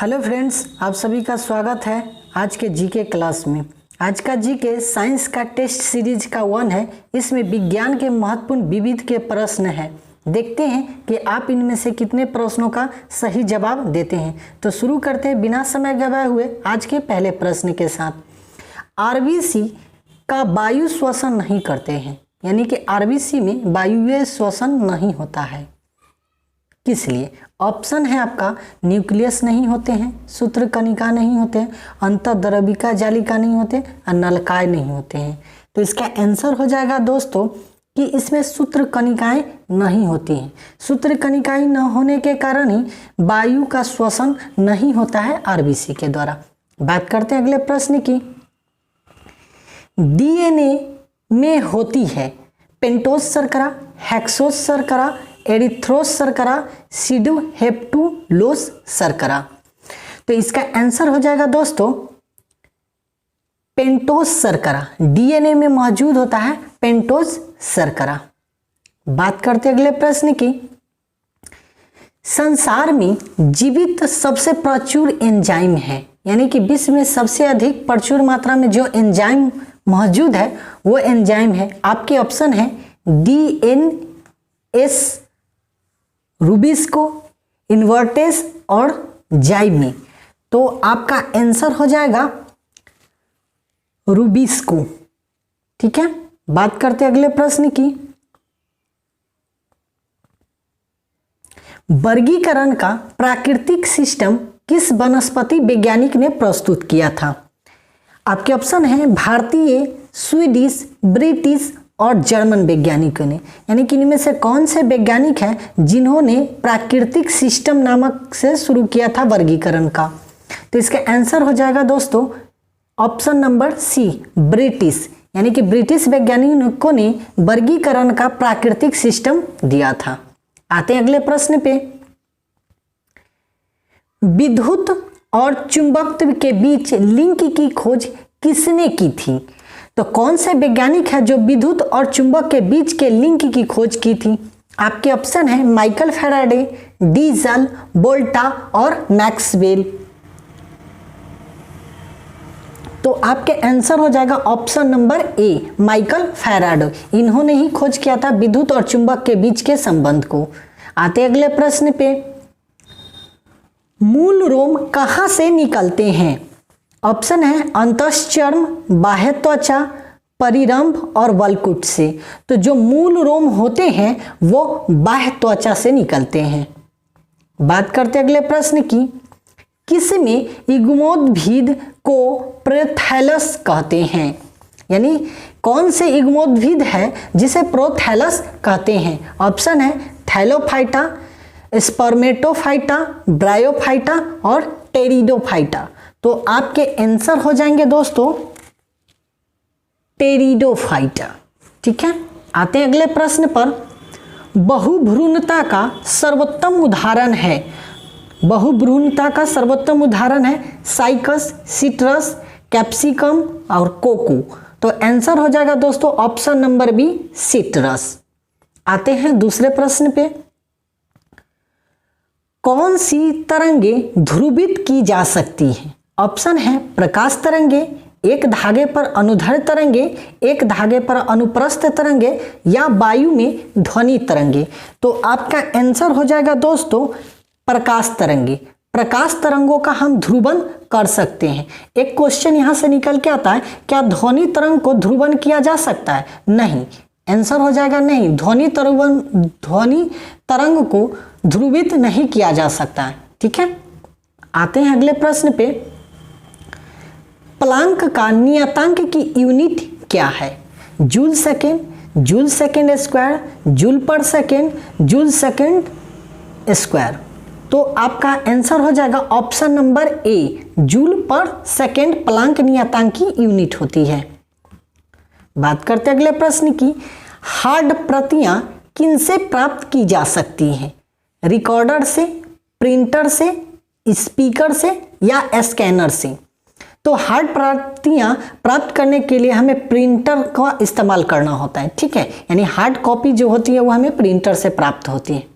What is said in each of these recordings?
Hello friends, आप सभी का स्वागत है आज के जीके क्लास में। आज का जीके साइंस का टेस्ट सीरीज का 1 है। इसमें विज्ञान के महत्वपूर्ण विविध के प्रश्न है। देखते हैं कि आप इनमें से कितने प्रश्नों का सही जवाब देते हैं। तो शुरू करते हैं बिना समय गवाए हुए आज के पहले प्रश्न के साथ। आरबीसी का वायु श्वसन नहीं करते हैं, यानी कि आरबीसी में वायुव्य श्वसन नहीं होता है। किस लिए? ऑप्शन है आपका, न्यूक्लियस नहीं होते हैं, सूत्र कणिका नहीं होते हैं, अंतःद्रविका जालिका नहीं होते और नलिकाएं नहीं होते हैं। तो इसका आंसर हो जाएगा दोस्तों कि इसमें सूत्र कणिकाएं नहीं होती हैं। सूत्र कणिकाएं न होने के कारण ही वायु का श्वसन नहीं होता है आरबीसी के द्वारा। बात करते हैं अगले प्रश्न की। डीएनए में होती है पेंटोज शर्करा, हेक्सोज शर्करा, एरिथ्रोज शर्करा, सिडोहेप्टुलोज शर्करा। तो इसका आंसर हो जाएगा दोस्तों पेंटोज शर्करा। डीएनए में मौजूद होता है पेंटोज शर्करा। बात करते अगले प्रश्न की। संसार में जीवित सबसे प्रचुर एंजाइम है, यानी कि विश्व में सबसे अधिक प्रचुर मात्रा में जो एंजाइम मौजूद है वो एंजाइम है। आपके ऑप्शन है डीएनएस, रूबिस्को, इन्वर्टेस और जाइमी। तो आपका आंसर हो जाएगा रूबिस्को। ठीक है। बात करते अगले प्रश्न की। वर्गीकरण का प्राकृतिक सिस्टम किस वनस्पति वैज्ञानिक ने प्रस्तुत किया था? आपके ऑप्शन है भारतीय, स्वीडिश, ब्रिटिश और जर्मन वैज्ञानिकों ने। यानी कि इनमें से कौन से वैज्ञानिक हैं जिन्होंने प्राकृतिक सिस्टम नामक से शुरू किया था वर्गीकरण का? तो इसका आंसर हो जाएगा दोस्तों ऑप्शन नंबर सी, ब्रिटिश। यानी कि ब्रिटिश वैज्ञानिकों ने वर्गीकरण का प्राकृतिक सिस्टम दिया था। आते हैं अगले प्रश्न पे। विद्युत और चुंबकत्व के बीच लिंक की खोज किसने की थी? तो कौन से वैज्ञानिक है जो विद्युत और चुंबक के बीच के लिंक की खोज की थी? आपके ऑप्शन है माइकल फैराडे, डीजल, वोल्टा और मैक्सवेल। तो आपके आंसर हो जाएगा ऑप्शन नंबर ए, माइकल फैराडे। इन्होंने ही खोज किया था विद्युत और चुंबक के बीच के संबंध को। आते अगले प्रश्न पे। मूल रोम कहां से निकलते हैं? ऑप्शन है अंतश्चर्म, बाह्य त्वचा, परिरंभ और वल्कुट से। तो जो मूल रोम होते हैं वो बाह्य त्वचा से निकलते हैं। बात करते अगले प्रश्न की। किसमें युग्मोद्भिद को प्रोथैलस कहते हैं? यानी कौन से युग्मोद्भिद है जिसे प्रोथैलस कहते हैं? ऑप्शन है थैलोफाइटा, स्पर्मेटोफाइटा, ब्रायोफाइटा और टेरिडोफाइटा। तो आपके आंसर हो जाएंगे दोस्तों टेरिडोफाइटा। ठीक है। आते हैं अगले प्रश्न पर। बहुभ्रूणता का सर्वोत्तम उदाहरण है। बहुभ्रूणता का सर्वोत्तम उदाहरण है साइकस, सिट्रस, कैप्सिकम और कोको। तो आंसर हो जाएगा दोस्तों ऑप्शन नंबर बी, सिट्रस। आते हैं दूसरे प्रश्न पे। कौन सी तरंगे ध्रुवित की जा सकती हैं? ऑप्शन है प्रकाश तरंगे, एक धागे पर अनुदैर्ध्य तरंगे, एक धागे पर अनुप्रस्थ तरंगे या वायु में ध्वनि तरंगे। तो आपका आंसर हो जाएगा दोस्तों प्रकाश तरंगे। प्रकाश तरंगों का हम ध्रुवन कर सकते हैं। एक क्वेश्चन यहां से निकल के आता है, क्या ध्वनि तरंग को ध्रुवन किया जा सकता है? नहीं। आंसर हो जाएगा नहीं, ध्वनि तरंग को ध्रुवित नहीं किया जा सकता है। ठीक है। आते हैं अगले प्रश्न पे। प्लांक का नियतांक की यूनिट क्या है? Joule second, joule second square, joule पर सेकेंड, जूल सेकेंड स्क्वायर। तो आपका आंसर हो जाएगा ऑप्शन नंबर ए, जूल पर सेकेंड प्लांक नियतांक की यूनिट होती है। बात करते अगले प्रश्न की। हार्ड प्रतियां किनसे प्राप्त की जा सकती हैं? रिकॉर्डर से, प्रिंटर से, स्पीकर से या स्कैनर से? तो हार्ड प्रतियां प्राप्त करने के लिए हमें प्रिंटर का इस्तेमाल करना होता है। ठीक है। यानी हार्ड कॉपी जो होती है वो हमें प्रिंटर से प्राप्त होती है।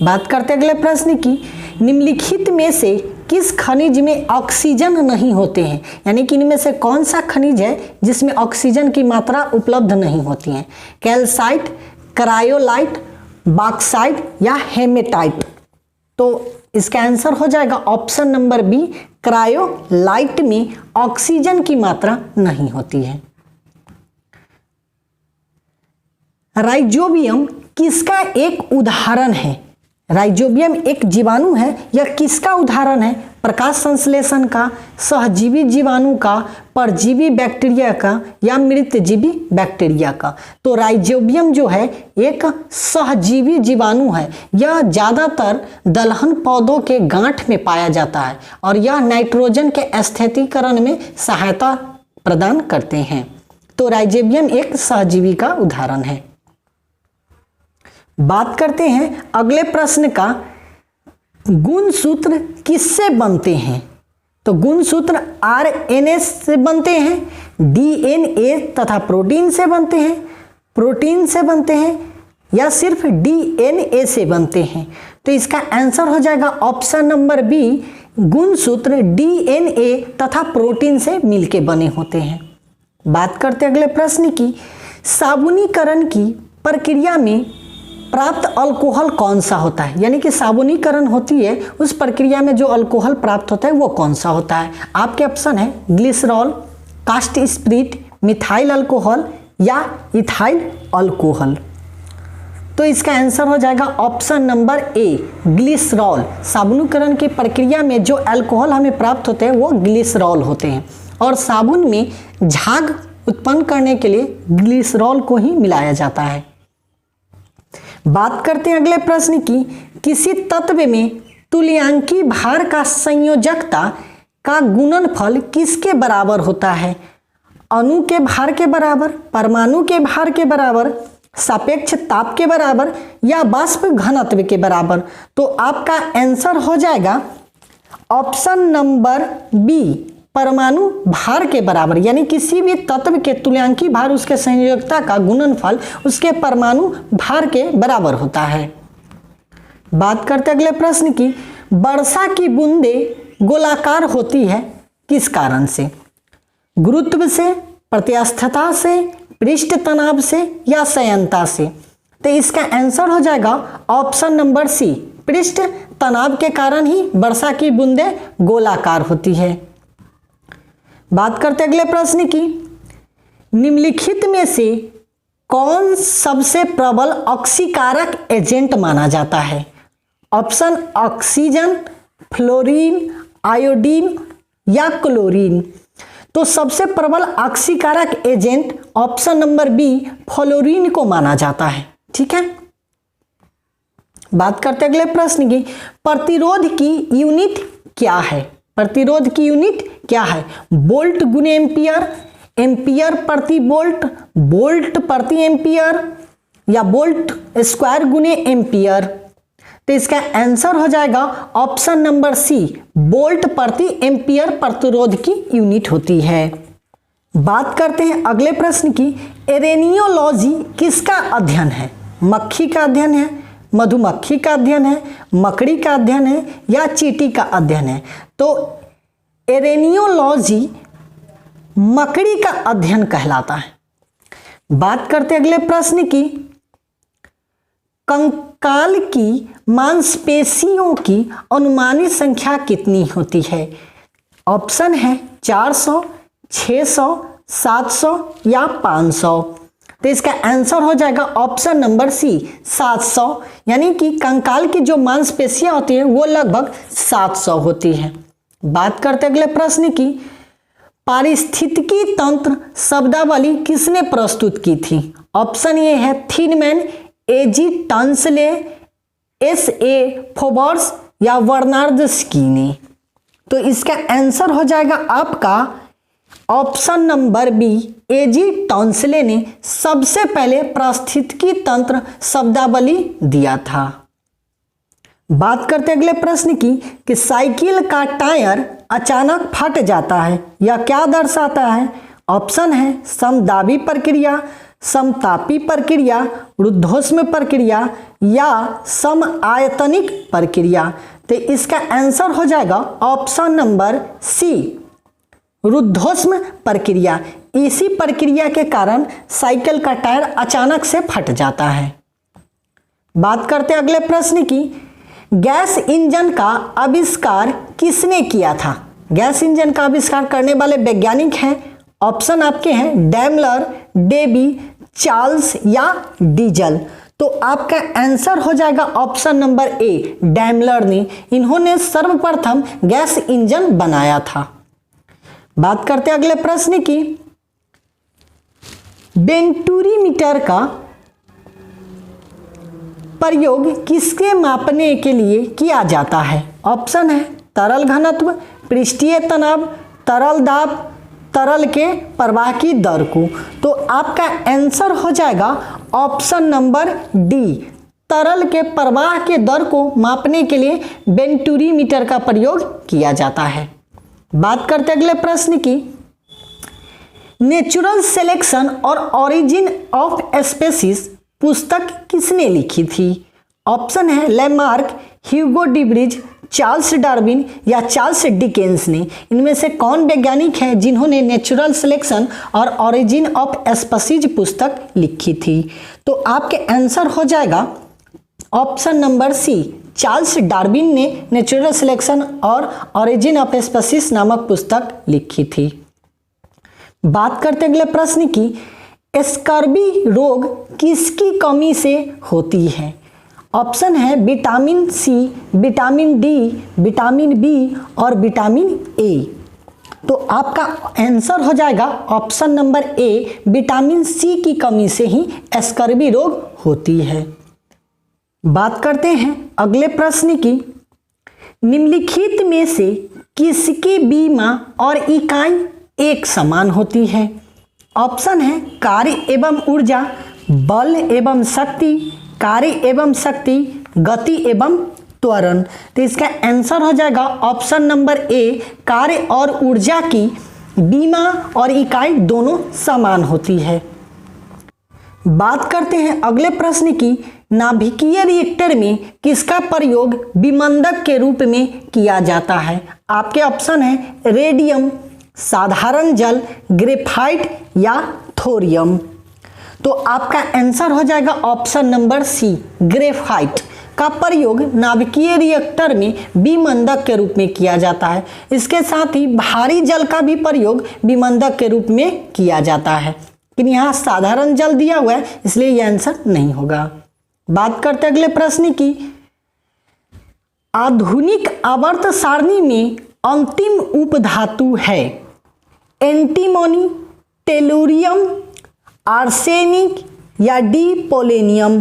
बात करते अगले प्रश्न की। निम्नलिखित में से किस खनिज में ऑक्सीजन नहीं होते हैं, यानी कि इनमें से कौन सा खनिज है जिसमें ऑक्सीजन की मात्रा उपलब्ध नहीं होती है? कैल्साइट, क्रायोलाइट, बॉक्साइट या हेमेटाइट? तो इसका आंसर हो जाएगा ऑप्शन नंबर बी, क्रायोलाइट में ऑक्सीजन की मात्रा नहीं होती है। राइजोबियम किसका एक उदाहरण है? राइजोबियम एक जीवाणु है, यह किसका उदाहरण है? प्रकाश संश्लेषण का, सहजीवी जीवाणु का, परजीवी बैक्टीरिया का या मृतजीवी बैक्टीरिया का? तो राइजोबियम जो है एक सहजीवी जीवाणु है। यह ज़्यादातर दलहन पौधों के गांठ में पाया जाता है और यह नाइट्रोजन के स्थिरीकरण में सहायता प्रदान करते हैं। तो राइजोबियम एक सहजीवी का उदाहरण है। बात करते हैं अगले प्रश्न का, गुणसूत्र किससे बनते हैं? तो गुणसूत्र आरएनए से बनते हैं, डीएनए तथा प्रोटीन से बनते हैं, प्रोटीन से बनते हैं या सिर्फ डीएनए से बनते हैं? तो इसका आंसर हो जाएगा ऑप्शन नंबर बी, गुणसूत्र डीएनए तथा प्रोटीन से मिलके बने होते हैं। बात करते अगले प्रश्न की, साबुनीकरण की प्रक्रिया में प्राप्त अल्कोहल कौन सा होता है? यानी कि साबुनीकरण होती है उस प्रक्रिया में जो अल्कोहल प्राप्त होता है वो कौन सा होता है? आपके ऑप्शन है glycerol, cast spirit, methyl alcohol या इथाइल अल्कोहल। तो इसका आंसर हो जाएगा ऑप्शन नंबर ए, ग्लिसरॉल। साबुनीकरण की प्रक्रिया में जो अल्कोहल हमें प्राप्त होते हैं वो ग्लिसरॉल होते हैं और साबुन में झाग उत्पन्न करने के लिए ग्लिसरॉल को ही मिलाया जाता है। बात करते हैं अगले प्रश्न की, किसी तत्व में तुल्यांकी भार का संयोजकता का गुणनफल किसके बराबर होता है? अणु के भार के बराबर, परमाणु के भार के बराबर, सापेक्ष ताप के बराबर या वाष्प घनत्व के बराबर? तो आपका आंसर हो जाएगा ऑप्शन नंबर बी, परमाणु भार के बराबर। यानी किसी भी तत्व के तुल्यांकी भार उसके संयोजकता का गुणनफल उसके परमाणु भार के बराबर होता है। बात करते अगले प्रश्न की, वर्षा की बूंदें गोलाकार होती है किस कारण से? गुरुत्व से, प्रत्यास्थता से, पृष्ठ तनाव से या संयंता से? तो इसका आंसर हो जाएगा ऑप्शन नंबर सी, पृष्ठ तनाव के कारण ही वर्षा की बूंदें गोलाकार होती है। बात करते अगले प्रश्न की, निम्नलिखित में से कौन सबसे प्रबल ऑक्सीकारक एजेंट माना जाता है? ऑप्शन ऑक्सीजन, फ्लोरीन, आयोडीन या क्लोरीन? तो सबसे प्रबल ऑक्सीकारक agent option number B, fluorine को माना जाता है। ठीक है। बात करते अगले प्रश्न की, प्रतिरोध की यूनिट क्या है? प्रतिरोध की यूनिट क्या है? वोल्ट गुने एम्पियर, एम्पियर प्रति वोल्ट, वोल्ट प्रति एम्पियर या वोल्ट स्क्वायर गुने एम्पियर? तो इसका आंसर हो जाएगा ऑप्शन नंबर सी, वोल्ट प्रति एम्पियर प्रतिरोध की यूनिट होती है। बात करते हैं अगले प्रश्न की, एरेनियोलॉजी किसका अध्ययन है? मक्खी का अध्ययन है, मधुमक्खी का अध्ययन है, मकड़ी का अध्ययन है या चींटी का अध्ययन है? तो एरेनियोलॉजी मकड़ी का अध्ययन कहलाता है। बात करते अगले प्रश्न की, कंकाल की मांसपेशियों की अनुमानित संख्या कितनी होती है? ऑप्शन है 400, 600, 700 या 500? तो इसका आंसर हो जाएगा ऑप्शन नंबर सी, 700। यानी कि कंकाल की जो मांसपेशियां होती हैं वो लगभग 700 होती हैं। बात करते अगले प्रश्न की, पारिस्थितिकी तंत्र शब्दावली किसने प्रस्तुत की थी? ऑप्शन ए है थिनमैन, एजी टॉन्सले, एस.ए. फोबर्स या बर्नार्ड स्कीनी? तो इसका आंसर हो जाएगा आपका ऑप्शन नंबर बी, एजी टॉन्सले ने सबसे पहले पारिस्थितिकी तंत्र शब्दावली दिया था। बात करते अगले प्रश्न की कि साइकिल का टायर अचानक फट जाता है, यह क्या दर्शाता है? ऑप्शन है समदाबी प्रक्रिया, समतापी प्रक्रिया, रुद्धोष्म प्रक्रिया या सम आयतनिक प्रक्रिया? तो इसका आंसर हो जाएगा ऑप्शन नंबर सी, रुद्धोष्म प्रक्रिया। इसी प्रक्रिया के कारण साइकिल का टायर अचानक से फट जाता है। बात करते हैं अगले प्रश्न की, गैस इंजन का आविष्कार किसने किया था? गैस इंजन का आविष्कार करने वाले वैज्ञानिक हैं, ऑप्शन आपके हैं डैमलर, डेबी, चार्ल्स या डीजल। तो आपका आंसर हो जाएगा ऑप्शन नंबर ए, डैमलर ने। इन्होंने सर्वप्रथम गैस इंजन बनाया था। बात करते हैं अगले प्रश्न की, वेंटूरीमीटर का प्रयोग किसके मापने के लिए किया जाता है? ऑप्शन है तरल घनत्व, पृष्ठीय तनाव, तरल दाब, तरल के प्रवाह की दर को। तो आपका आंसर हो जाएगा ऑप्शन नंबर डी, तरल के प्रवाह के दर को मापने के लिए वेंटूरीमीटर का प्रयोग किया जाता है। बात करते अगले प्रश्न की, नेचुरल सिलेक्शन और ओरिजिन ऑफ स्पेसीज पुस्तक किसने लिखी थी? ऑप्शन है Lamarck, Hugo de Vries, Charles Darwin या चार्ल्स डिकेंस ने। इनमें से कौन वैज्ञानिक हैं जिन्होंने नेचुरल सिलेक्शन और ओरिजिन ऑफ स्पीसीज पुस्तक लिखी थी? तो आपके आंसर हो जाएगा option number C, Charles Darwin ने नेचुरल सिलेक्शन और ओरिजिन ऑफ स्पीसीज नामक पुस्तक लिखी थी। बात करते अगले प्रश्न की, स्कर्वी रोग किसकी कमी से होती है? ऑप्शन है vitamin C, vitamin D, vitamin B और विटामिन ए। तो आपका आंसर हो जाएगा option number A, vitamin C की कमी से ही स्कर्वी रोग होती है। बात करते हैं अगले प्रश्न की, निम्नलिखित में से किसकी बीमा और इकाई एक समान होती है? ऑप्शन है कार्य एवं ऊर्जा, बल एवं शक्ति, कार्य एवं शक्ति, गति एवं त्वरण। तो इसका आंसर हो जाएगा ऑप्शन नंबर ए, कार्य और ऊर्जा की बीमा और इकाई दोनों समान होती है। बात करते हैं अगले प्रश्न की, नाभिकीय रिएक्टर में किसका प्रयोग विमंदक के रूप में किया जाता है? आपके ऑप्शन है रेडियम, साधारण जल, ग्रेफाइट या थोरियम। तो आपका आंसर हो जाएगा ऑप्शन नंबर सी, ग्रेफाइट का प्रयोग नाभिकीय रिएक्टर में विमंदक के रूप में किया जाता है। इसके साथ ही भारी जल का भी प्रयोग विमंदक के रूप में किया जाता है, लेकिन यहाँ साधारण जल दिया हुआ है इसलिए यह आंसर नहीं होगा। बात करते अगले प्रश्न की, आधुनिक आवर्त सारणी में अंतिम उपधातु है एंटीमोनी, टेलुरियम, आर्सेनिक या डी पोलोनियम।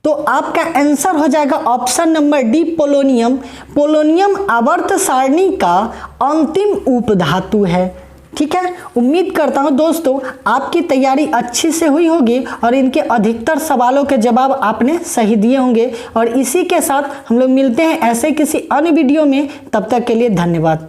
तो आपका आंसर हो जाएगा option number D, polonium. Polonium आवर्त सारणी का अंतिम उपधातु है। ठीक है, उम्मीद करता हूं दोस्तों आपकी तैयारी अच्छी से हुई होगी और इनके अधिकतर सवालों के जवाब आपने सही दिए होंगे। और इसी के साथ हम लोग मिलते हैं ऐसे किसी अन्य वीडियो में, तब तक के लिए धन्यवाद।